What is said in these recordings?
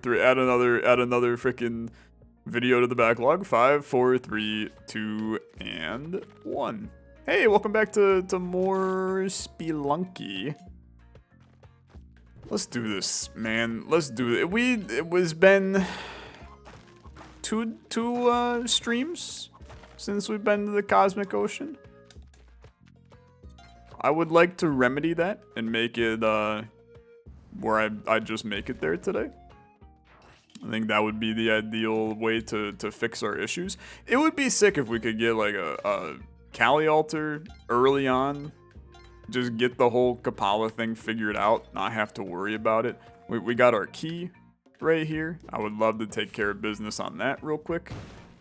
3. Add another freaking video to the backlog. 5, 4, 3, 2, and 1. Hey, welcome back to more Spelunky. Let's do this, man. Let's do it. It was been two streams since we've been to the Cosmic Ocean. I would like to remedy that and make it where I just make it there today. I think that would be the ideal way to fix our issues. It would be sick if we could get like a Kali altar early on. Just get the whole Kapala thing figured out, not have to worry about it. We got our key right here. I would love to take care of business on that real quick.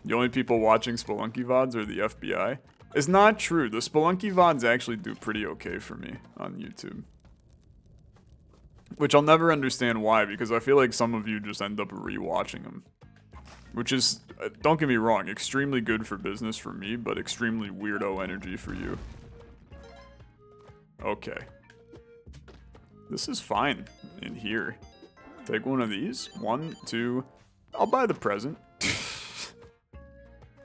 The only people watching Spelunky Vods are the FBI. It's not true. The Spelunky Vods actually do pretty okay for me on YouTube. Which I'll never understand why, because I feel like some of you just end up rewatching them. Which is, don't get me wrong, extremely good for business for me, but extremely weirdo energy for you. Okay. This is fine in here. Take one of these. 1, 2. I'll buy the present.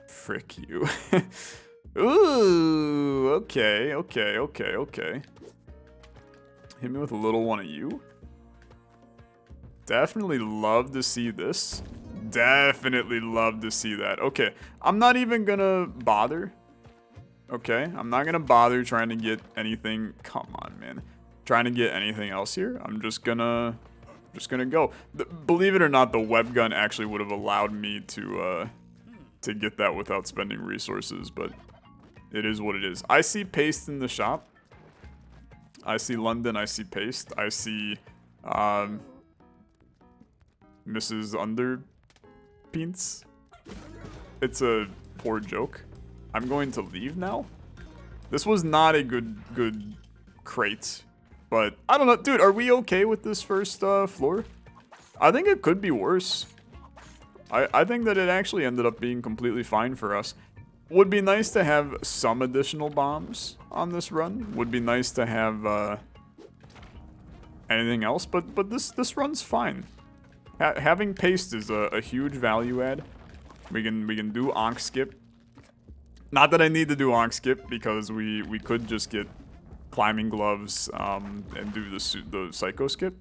Frick you. Ooh, okay. Hit me with a little one of you. Definitely love to see this. Definitely love to see that. Okay, I'm not even gonna bother. Okay, I'm not gonna bother trying to get anything. Come on, man. Trying to get anything else here. I'm just gonna go. Believe it or not, the web gun actually would have allowed me to get that without spending resources, but it is what it is. I see paste in the shop. I see London. I see paste. I see Mrs. Underpants. It's a poor joke. I'm going to leave now. This was not a good crate, but I don't know, dude. Are we okay with this first floor? I think it could be worse. I think that it actually ended up being completely fine for us. Would be nice to have some additional bombs on this run. Would be nice to have anything else, but this run's fine. Having paste is a huge value add. We can do Onk skip. Not that I need to do Onk skip, because we could just get climbing gloves and do the psycho skip.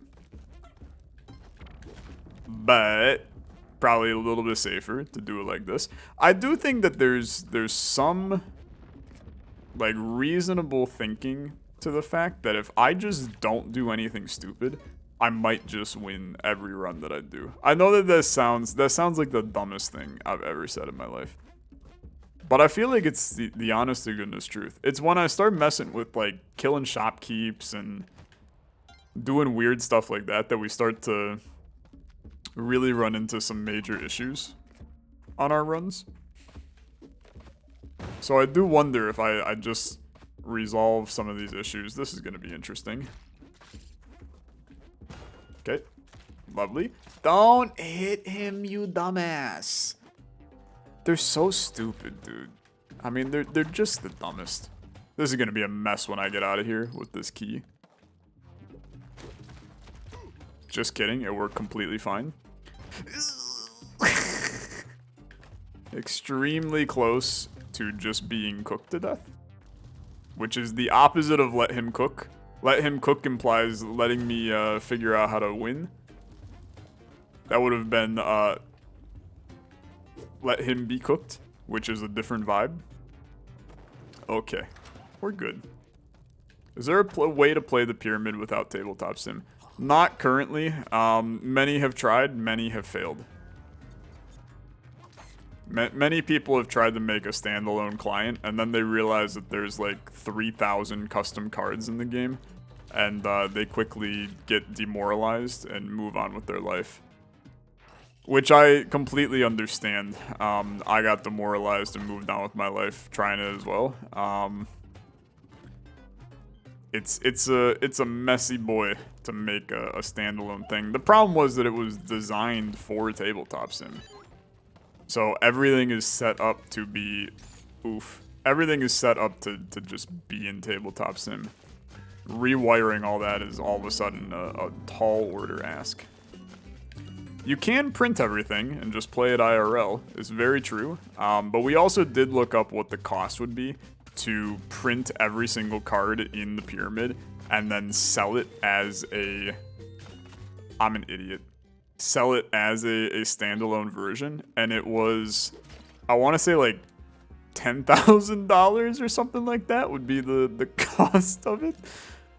But probably a little bit safer to do it like this. I do think that there's some like reasonable thinking to the fact that if I just don't do anything stupid, I might just win every run that I do. I know that that sounds like the dumbest thing I've ever said in my life. But I feel like it's the honest to goodness truth. It's when I start messing with like killing shopkeeps and doing weird stuff like that we start to really run into some major issues on our runs. So I do wonder if I just resolve some of these issues. This is going to be interesting. Okay. Lovely. Don't hit him, you dumbass. They're so stupid, dude. I mean, they're just the dumbest. This is going to be a mess when I get out of here with this key. Just kidding. It worked completely fine. Extremely close to just being cooked to death. Which is the opposite of let him cook. Let him cook implies letting me figure out how to win. That would have been let him be cooked, which is a different vibe. Okay, we're good. Is there a way to play the pyramid without tabletop sim? Not currently. Many have tried, many have failed. Many people have tried to make a standalone client, and then they realize that there's like 3,000 custom cards in the game, and they quickly get demoralized and move on with their life. Which I completely understand. I got demoralized and moved on with my life trying it as well. It's a messy boy to make a standalone thing. The problem was that it was designed for tabletop sim. So everything is set up to be everything is set up to just be in tabletop sim. Rewiring all that is all of a sudden a tall order ask. You can print everything and just play it IRL. It's very true. But we also did look up what the cost would be to print every single card in the pyramid and then sell it as a... I'm an idiot. Sell it as a standalone version. And it was, I want to say like $10,000 or something like that would be the cost of it.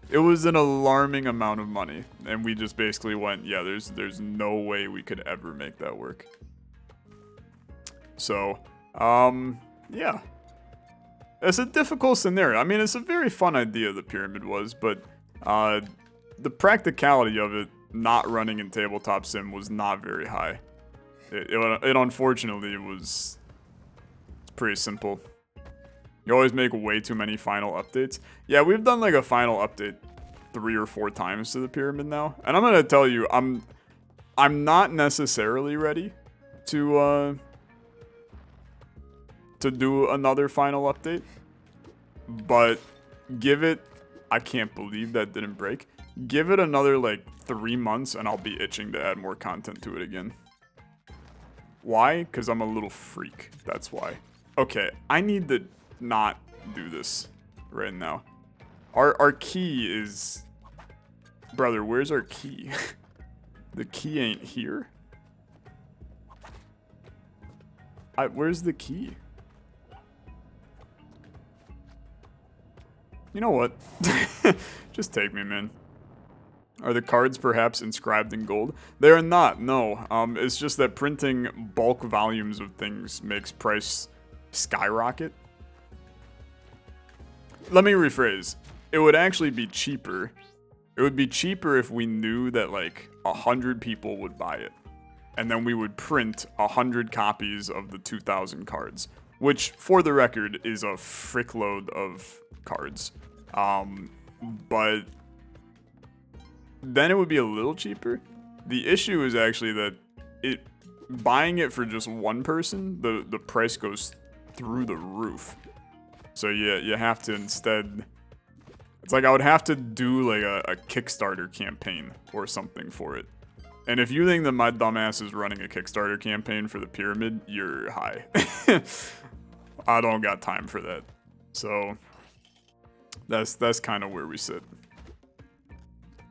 It was an alarming amount of money, and we just basically went, yeah, there's no way we could ever make that work. So, yeah. It's a difficult scenario. I mean, it's a very fun idea, the pyramid was, but the practicality of it not running in tabletop sim was not very high. It unfortunately was pretty simple. You always make way too many final updates. Yeah, we've done like a final update 3 or 4 times to the pyramid now. And I'm gonna tell you, I'm not necessarily ready to do another final update. But give it, I can't believe that didn't break. Give it another like 3 months and I'll be itching to add more content to it again. Why? Because I'm a little freak. That's why. Okay, I need to not do this right now. Our key is... Brother, where's our key? The key ain't here? Where's the key? You know what? Just take me, man. Are the cards perhaps inscribed in gold? They are not, no. It's just that printing bulk volumes of things makes price skyrocket. Let me rephrase. It would actually be cheaper. It would be cheaper if we knew that like 100 people would buy it. And then we would print 100 copies of the 2,000 cards. Which, for the record, is a frickload of cards. But then it would be a little cheaper. The issue is actually that buying it for just one person, the price goes through the roof. So yeah, you have to instead... It's like I would have to do like a Kickstarter campaign or something for it. And if you think that my dumbass is running a Kickstarter campaign for the pyramid, you're high. I don't got time for that. So that's kind of where we sit.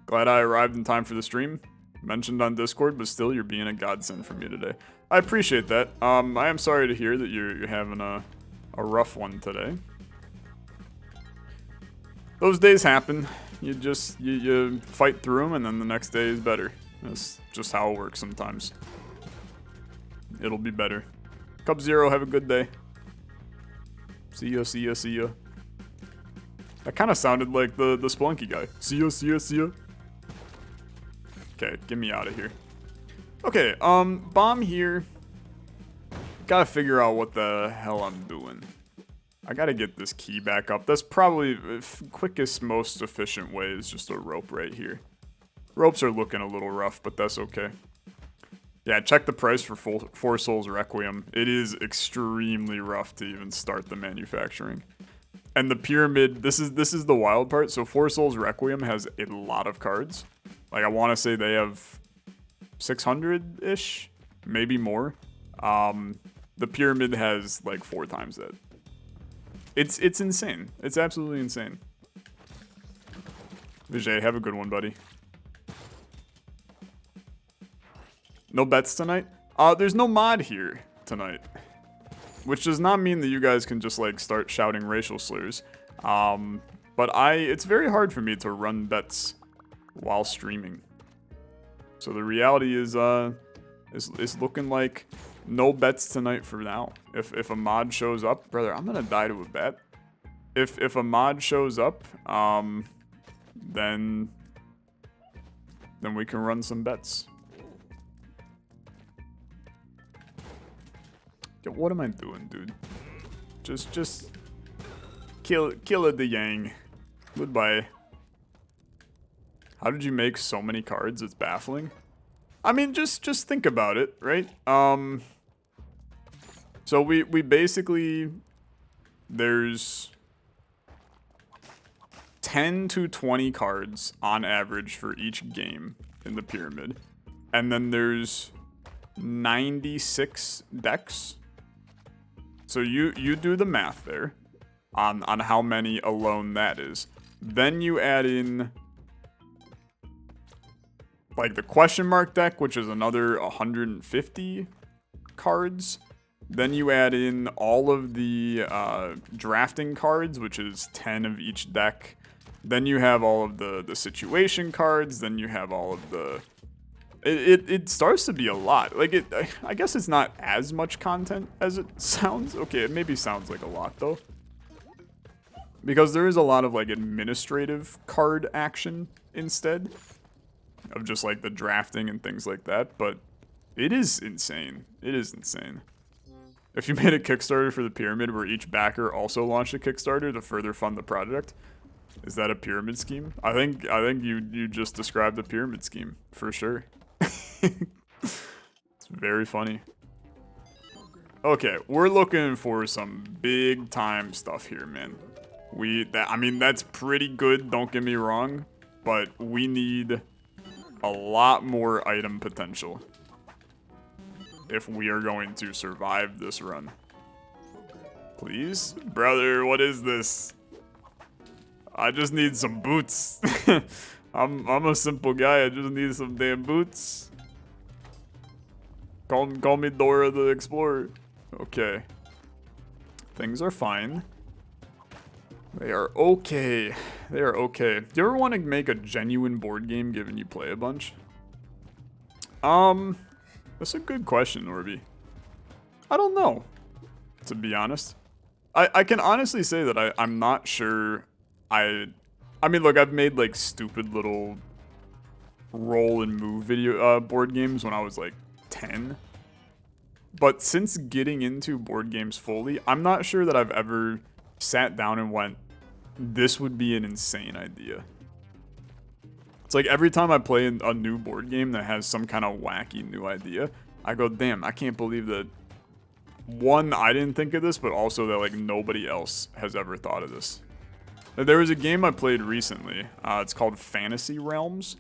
Glad I arrived in time for the stream. Mentioned on Discord, but still, you're being a godsend for me today. I appreciate that. I am sorry to hear that you're having a rough one today. Those days happen. You fight through them, and then the next day is better. That's just how it works sometimes. It'll be better. Cup Zero, have a good day. See ya, see ya, see ya. That kind of sounded like the Spelunky guy. See ya, see ya, see ya. Okay, get me out of here. Okay, bomb here. Gotta figure out what the hell I'm doing. I gotta get this key back up. That's probably the quickest, most efficient way is just a rope right here. Ropes are looking a little rough, but that's okay. Yeah, check the price for Four Souls Requiem. It is extremely rough to even start the manufacturing. And the pyramid, this is the wild part. So Four Souls Requiem has a lot of cards. Like I want to say they have 600-ish, maybe more. The pyramid has like 4 times that. It's insane. It's absolutely insane. Vijay, have a good one, buddy. No bets tonight? There's no mod here tonight. Which does not mean that you guys can just like start shouting racial slurs. But it's very hard for me to run bets while streaming. So the reality is it's looking like no bets tonight for now. If a mod shows up, brother, I'm gonna die to a bet. If a mod shows up, then we can run some bets. What am I doing, dude? Just kill it the yang. Goodbye. How did you make so many cards? It's baffling. I mean, just think about it, right? So we basically, there's 10 to 20 cards on average for each game in the pyramid. And then there's 96 decks. So you do the math there on how many alone that is. Then you add in like the question mark deck, which is another 150 cards. Then you add in all of the drafting cards, which is 10 of each deck. Then you have all of the situation cards. Then you have all of the... It starts to be a lot. Like, I guess it's not as much content as it sounds. Okay, it maybe sounds like a lot, though. Because there is a lot of, like, administrative card action instead of just, like, the drafting and things like that. But it is insane. It is insane. If you made a Kickstarter for the pyramid where each backer also launched a Kickstarter to further fund the project, is that a pyramid scheme? I think you just described a pyramid scheme for sure. It's very funny. Okay, we're looking for some big time stuff here, man. I mean that's pretty good, don't get me wrong, but we need a lot more item potential if we are going to survive this run. Please? Brother, what is this? I just need some boots. I'm a simple guy, I just need some damn boots. Call me Dora the Explorer. Okay. Things are fine. They are okay. They are okay. Do you ever want to make a genuine board game given you play a bunch? That's a good question, Orby. I don't know, to be honest. I can honestly say that I'm not sure. I mean, look, I've made like stupid little roll and move video board games when I was like 10. But since getting into board games fully, I'm not sure that I've ever sat down and went, this would be an insane idea. It's like every time I play a new board game that has some kind of wacky new idea, I go, damn, I can't believe that, one, I didn't think of this, but also that like nobody else has ever thought of this. There was a game I played recently. It's called Fantasy Realms.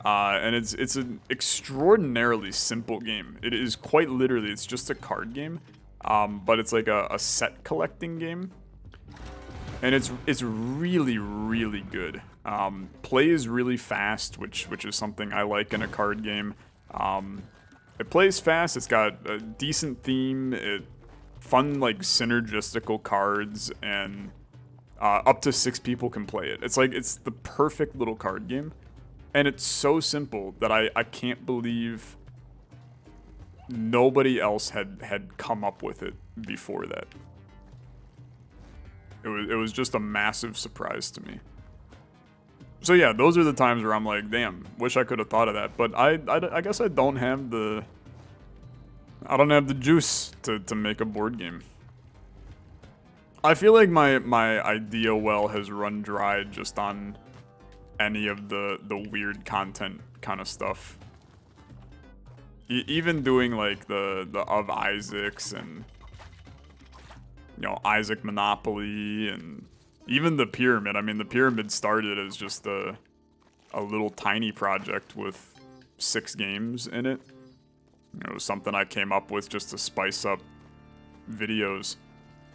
And it's an extraordinarily simple game. It is quite literally, it's just a card game. But it's like a set collecting game. And it's really, really good. Play is really fast, which is something I like in a card game. It plays fast, it's got a decent theme, fun like synergistical cards, and up to 6 people can play it. It's the perfect little card game. And it's so simple that I can't believe nobody else had come up with it before that. It was just a massive surprise to me. So yeah, those are the times where I'm like, damn, wish I could have thought of that. But I guess I don't have the juice to make a board game. I feel like my idea well has run dry just on any of the weird content kind of stuff. Even doing like the of Isaacs and, you know, Isaac Monopoly, and even the pyramid. I mean, the pyramid started as just a little tiny project with 6 games in it. It was something I came up with just to spice up videos.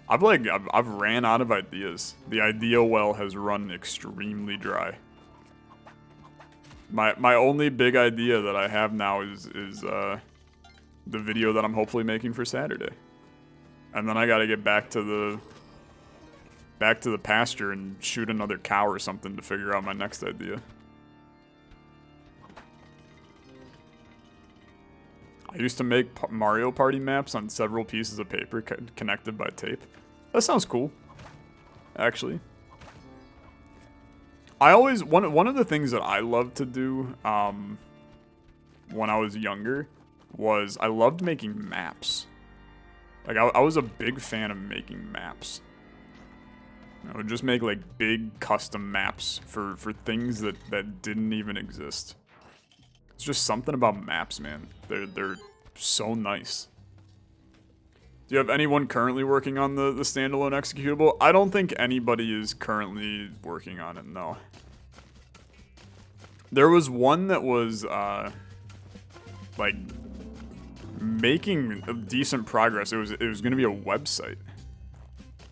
I've ran out of ideas. The idea well has run extremely dry. My only big idea that I have now is the video that I'm hopefully making for Saturday. And then I gotta get back to the pasture and shoot another cow or something to figure out my next idea. I used to make Mario Party maps on several pieces of paper connected by tape. That sounds cool, actually. I always, one of the things that I loved to do when I was younger was I loved making maps. Like, I was a big fan of making maps. I would just make, like, big custom maps for things that didn't even exist. It's just something about maps, man. They're so nice. Do you have anyone currently working on the standalone executable? I don't think anybody is currently working on it, no. There was one that was, like, making a decent progress. It was going to be a website.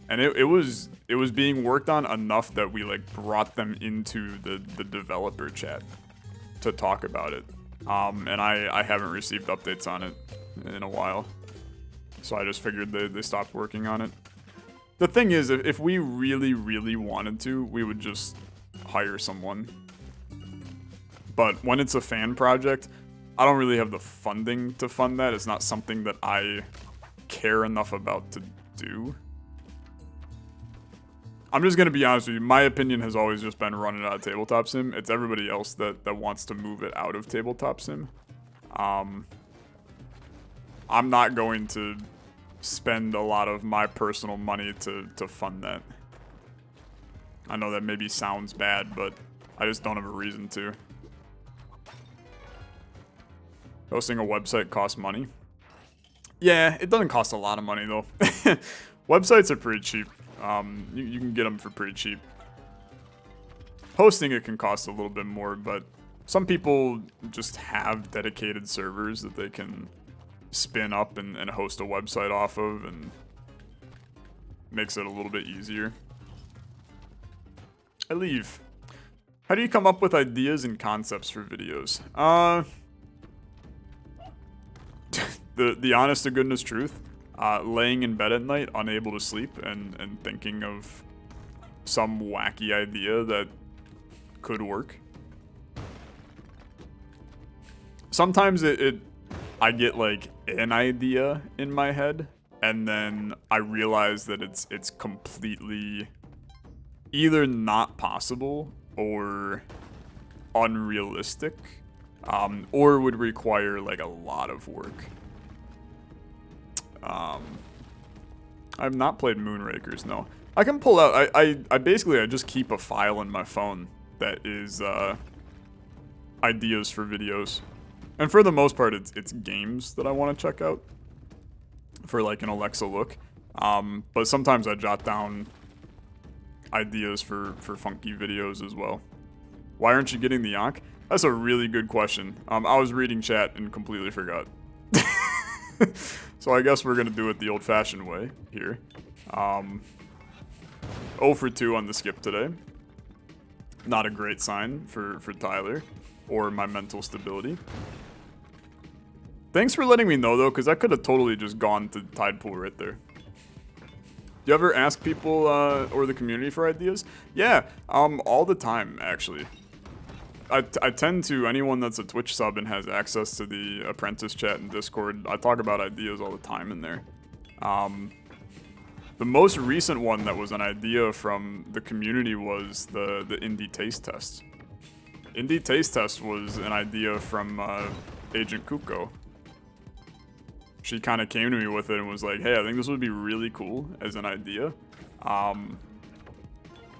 And it was being worked on enough that we like brought them into the developer chat to talk about it. And I haven't received updates on it in a while. So I just figured they stopped working on it. The thing is, if we really, really wanted to, we would just hire someone. But when it's a fan project, I don't really have the funding to fund that. It's not something that I care enough about to do. I'm just going to be honest with you. My opinion has always just been run it out of Tabletop Sim. It's everybody else that wants to move it out of Tabletop Sim. I'm not going to spend a lot of my personal money to fund that. I know that maybe sounds bad, but I just don't have a reason to. Hosting a website costs money. Yeah, it doesn't cost a lot of money though. Websites are pretty cheap. You can get them for pretty cheap. Hosting it can cost a little bit more, but some people just have dedicated servers that they can spin up and host a website off of, and makes it a little bit easier. I leave. How do you come up with ideas and concepts for videos? The honest to goodness truth. Laying in bed at night, unable to sleep, and thinking of some wacky idea that could work. Sometimes I get like an idea in my head, and then I realize that it's completely either not possible or unrealistic, or would require like a lot of work. I've not played Moonrakers, no. I can pull out, I basically, I just keep a file in my phone that is, ideas for videos. And for the most part, it's games that I want to check out for like an Alexa look. But sometimes I jot down ideas for funky videos as well. Why aren't you getting the Yonk? That's a really good question. I was reading chat and completely forgot. So I guess we're going to do it the old-fashioned way here. 0 for 2 on the skip today. Not a great sign for Tyler or my mental stability. Thanks for letting me know, though, because I could have totally just gone to Tide Pool right there. Do you ever ask people or the community for ideas? Yeah, all the time, actually. I tend to, anyone that's a Twitch sub and has access to the Apprentice chat and Discord, I talk about ideas all the time in there. The most recent one that was an idea from the community was the Indie Taste Test. Indie Taste Test was an idea from Agent Kuko. She kind of came to me with it and was like, hey, I think this would be really cool as an idea.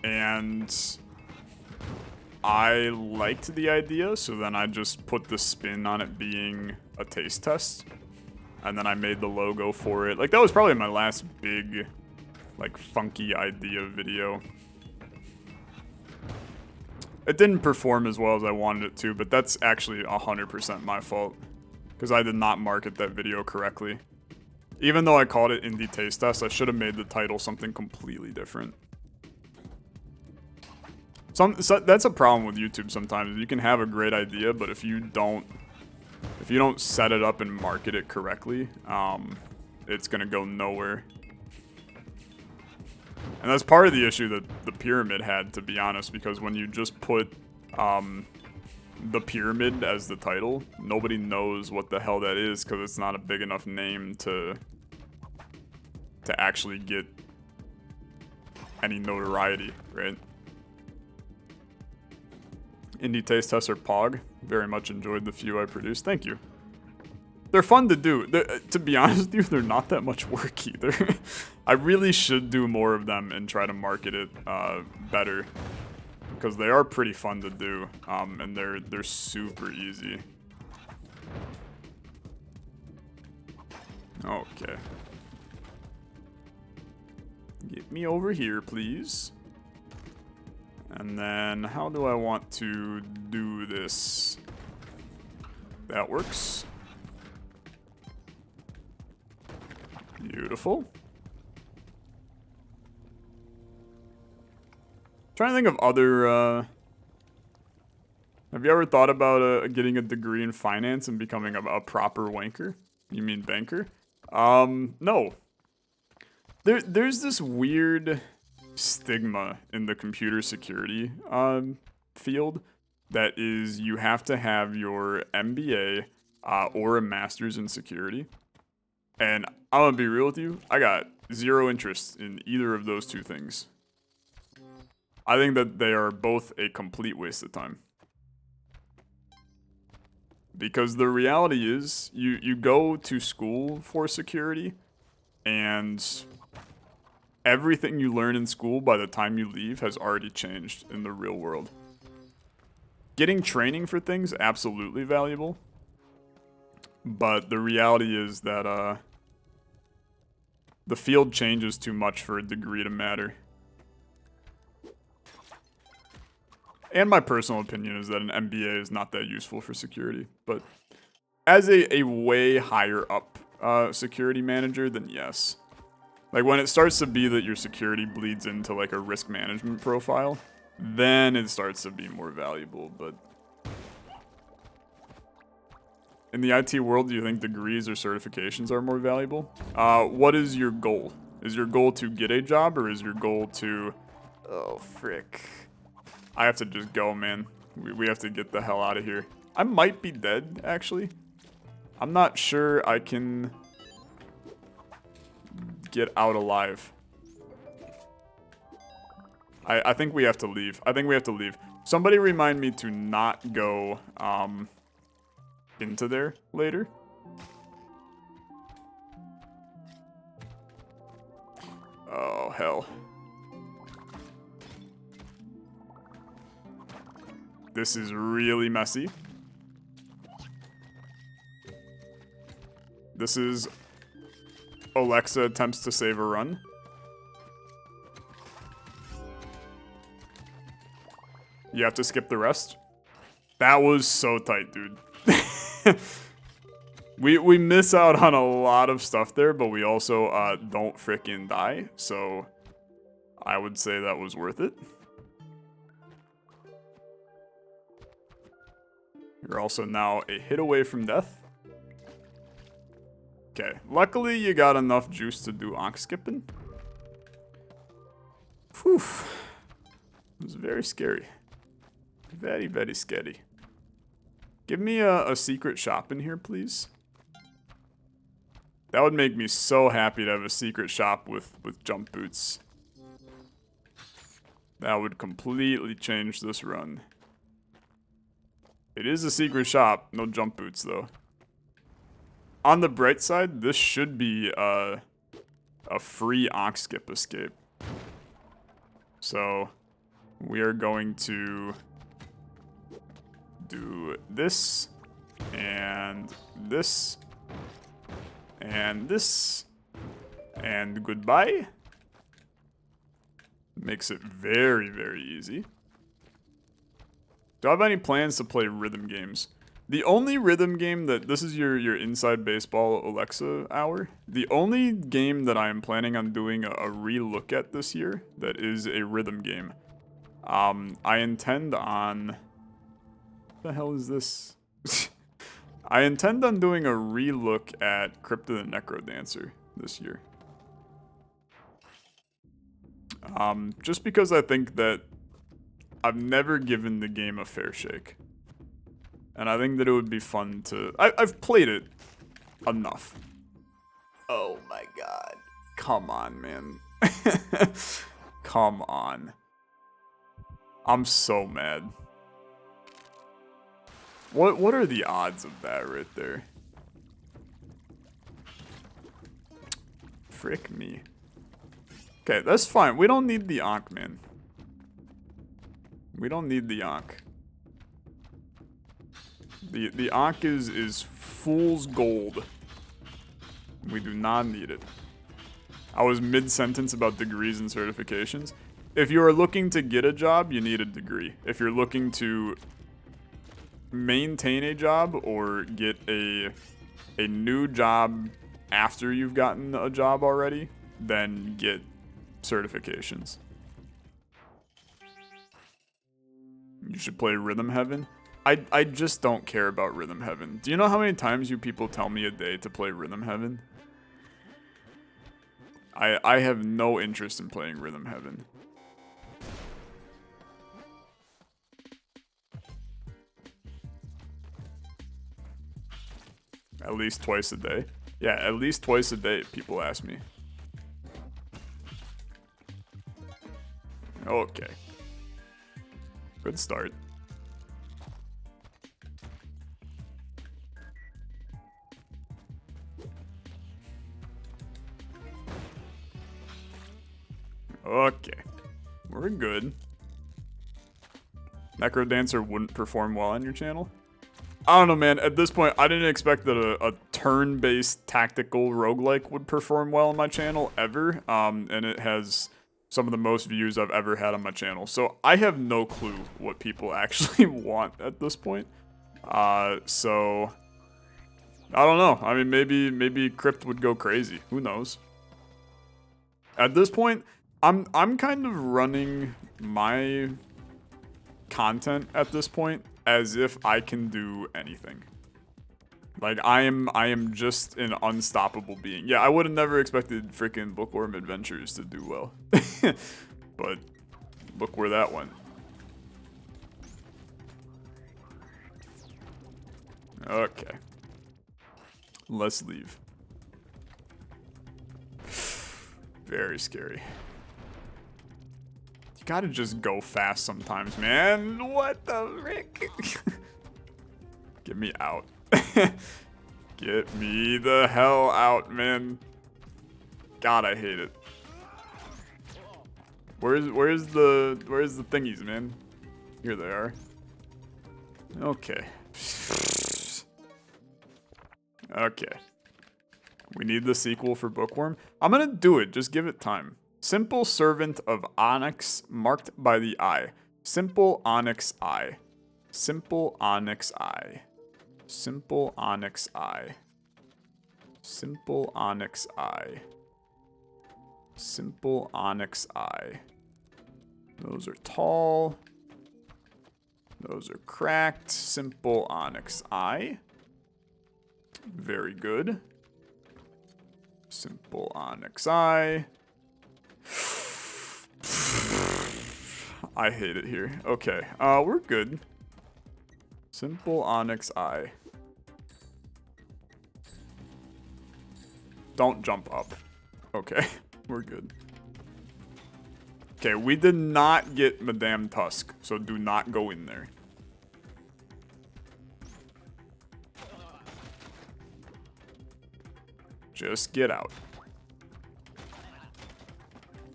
And I liked the idea, so then I just put the spin on it being a taste test. And then I made the logo for it. Like, that was probably my last big, like, funky idea video. It didn't perform as well as I wanted it to, but that's actually 100% my fault. Because I did not market that video correctly. Even though I called it Indie Taste Test, I should have made the title something completely different. So that's a problem with YouTube sometimes. You can have a great idea, but if you don't set it up and market it correctly, it's gonna go nowhere. And that's part of the issue that the pyramid had, to be honest, because when you just put the pyramid as the title, nobody knows what the hell that is because it's not a big enough name to actually get any notoriety, right? Indie Taste Tester Pog. Very much enjoyed the few I produced. Thank you. They're fun to do. To be honest with you, they're not that much work either. I really should do more of them and try to market it better. Because they are pretty fun to do. And they're super easy. Okay. Get me over here, please. And then, how do I want to do this? That works. Beautiful. Trying to think of other, have you ever thought about getting a degree in finance and becoming a proper wanker? You mean banker? No. There's this weird stigma in the computer security field that is you have to have your MBA or a master's in security. And I'm gonna be real with you, I got zero interest in either of those two things. I think that they are both a complete waste of time. Because the reality is, you go to school for security, and everything you learn in school by the time you leave has already changed in the real world. Getting training for things, absolutely valuable. But the reality is that the field changes too much for a degree to matter. And my personal opinion is that an MBA is not that useful for security. But as a way higher up security manager, then yes. Like when it starts to be that your security bleeds into like a risk management profile, then it starts to be more valuable. But in the IT world, do you think degrees or certifications are more valuable? What is your goal? Is your goal to get a job, or is your goal to... Oh, frick. I have to just go, man. We have to get the hell out of here. I might be dead, actually. I'm not sure I can get out alive. I think we have to leave. I think we have to leave. Somebody remind me to not go into there later. Oh, hell. This is really messy. This is Alexa attempts to save a run. You have to skip the rest. That was so tight, dude. we miss out on a lot of stuff there, but we also don't frickin' die. So I would say that was worth it. You're also now a hit away from death. Okay, luckily you got enough juice to do onk skipping. Whew. It was very scary. Very, very scary. Give me a secret shop in here, please. That would make me so happy to have a secret shop with jump boots. That would completely change this run. It is a secret shop, no jump boots though. On the bright side, this should be a free onk skip escape. So we are going to do this and this and this and goodbye. Makes it very, very easy. Do I have any plans to play rhythm games? The only rhythm game that... This is your Inside Baseball Alexa hour. The only game that I am planning on doing a re-look at this year that is a rhythm game. I intend on... What the hell is this? I intend on doing a re-look at Crypto the Necrodancer this year. Just because I think that I've never given the game a fair shake. And I think that it would be fun to... I've played it enough. Oh my god. Come on, man. Come on. I'm so mad. What are the odds of that right there? Frick me. Okay, that's fine. We don't need the onk, man. We don't need the onk. The onk is fool's gold. We do not need it. I was mid-sentence about degrees and certifications. If you are looking to get a job, you need a degree. If you're looking to maintain a job or get a new job after you've gotten a job already, then get certifications. You should play Rhythm Heaven. I just don't care about Rhythm Heaven. Do you know how many times you people tell me a day to play Rhythm Heaven? I have no interest in playing Rhythm Heaven. At least twice a day. Yeah, at least twice a day, people ask me. Okay. Good start. Okay. We're good. Necrodancer wouldn't perform well on your channel? I don't know, man. At this point, I didn't expect that a turn-based tactical roguelike would perform well on my channel ever. And it has some of the most views I've ever had on my channel. So I have no clue what people actually want at this point. So I don't know. I mean, maybe Crypt would go crazy. Who knows? At this point, I'm kind of running my content at this point as if I can do anything. Like I am just an unstoppable being. Yeah, I would have never expected freaking Bookworm Adventures to do well. But look where that went. Okay. Let's leave. Very scary. You gotta just go fast sometimes, man. What the frick? Get me out. Get me the hell out, man. God, I hate it. Where's the thingies, man? Here they are. Okay. Okay. We need the sequel for Bookworm. I'm gonna do it. Just give it time. Simple Servant of Onyx, marked by the eye. Simple Onyx Eye. Simple Onyx Eye. Simple Onyx Eye. Simple Onyx Eye. Simple Onyx Eye. Those are tall. Those are cracked. Simple Onyx Eye. Very good. Simple Onyx Eye. I hate it here. Okay, we're good. Simple Onyx Eye. Don't jump up. Okay, we're good. Okay, we did not get Madame Tusk, so do not go in there. Just get out.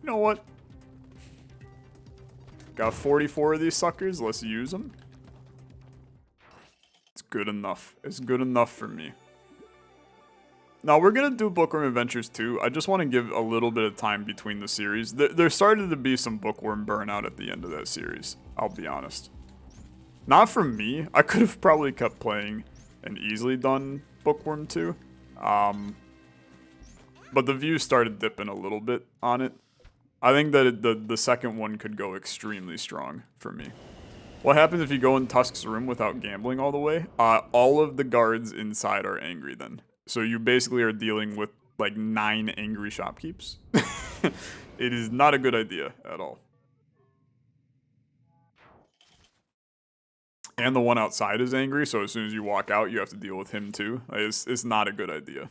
You know what? Got 44 of these suckers. Let's use them. It's good enough. It's good enough for me. Now, we're going to do Bookworm Adventures 2. I just want to give a little bit of time between the series. There started to be some Bookworm burnout at the end of that series. I'll be honest. Not from me. I could have probably kept playing and easily done Bookworm 2. But the views started dipping a little bit on it. I think that the second one could go extremely strong for me. What happens if you go in Tusk's room without gambling all the way? All of the guards inside are angry then. So you basically are dealing with like 9 angry shopkeepers. It is not a good idea at all. And the one outside is angry, so as soon as you walk out, you have to deal with him too. It's not a good idea.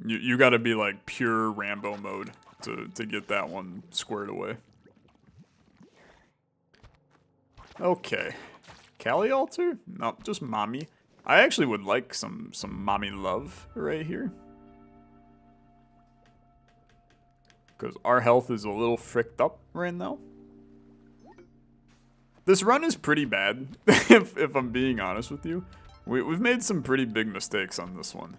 You gotta be like pure Rambo mode to get that one squared away. Okay. Cali altar? No, just mommy. I actually would like some mommy love right here. Because our health is a little fricked up right now. This run is pretty bad, if I'm being honest with you. We've made some pretty big mistakes on this one.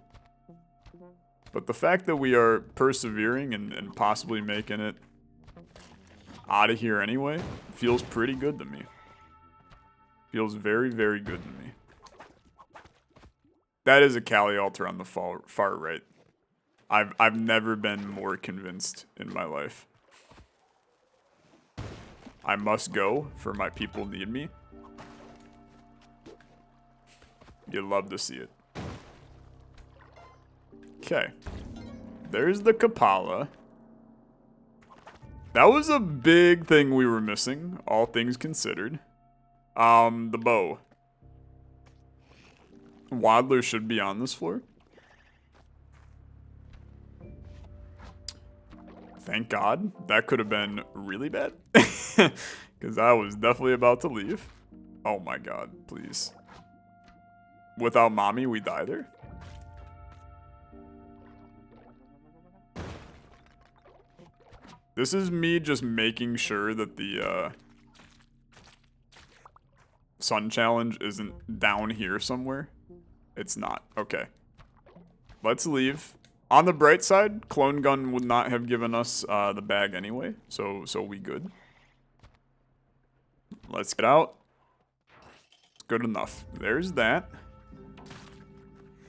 But the fact that we are persevering and possibly making it out of here anyway feels pretty good to me. Feels very, very good to me. That is a Kali altar on the far right. I've never been more convinced in my life. I must go, for my people need me. You'd love to see it. Okay. There's the Kapala. That was a big thing we were missing, all things considered. The bow. Waddler should be on this floor. Thank God. That could have been really bad. Because I was definitely about to leave. Oh my God, please. Without mommy, we die there? This is me just making sure that the sun challenge isn't down here somewhere. It's not. Okay. Let's leave. On the bright side, Clone Gun would not have given us the bag anyway, so we good. Let's get out. Good enough. There's that.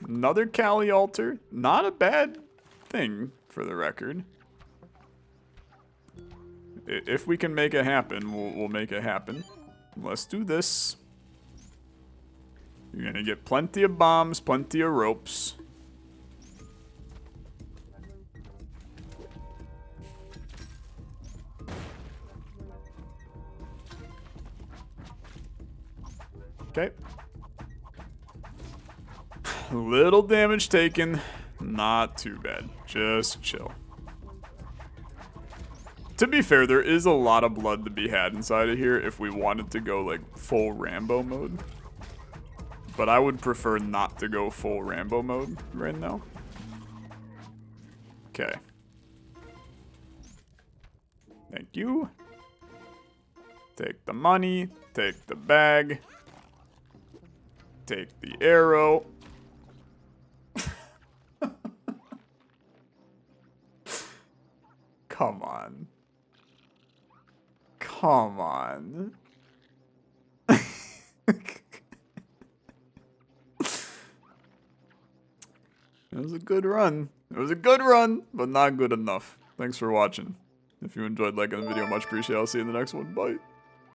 Another Kali altar. Not a bad thing, for the record. If we can make it happen, we'll make it happen. Let's do this. You're gonna get plenty of bombs, plenty of ropes. Okay. Little damage taken. Not too bad. Just chill. To be fair, there is a lot of blood to be had inside of here if we wanted to go like full Rambo mode. But I would prefer not to go full Rambo mode right now. Okay. Thank you. Take the money. Take the bag. Take the arrow. Come on. Come on. It was a good run. It was a good run, but not good enough. Thanks for watching. If you enjoyed liking the video, much appreciated. I'll see you in the next one. Bye.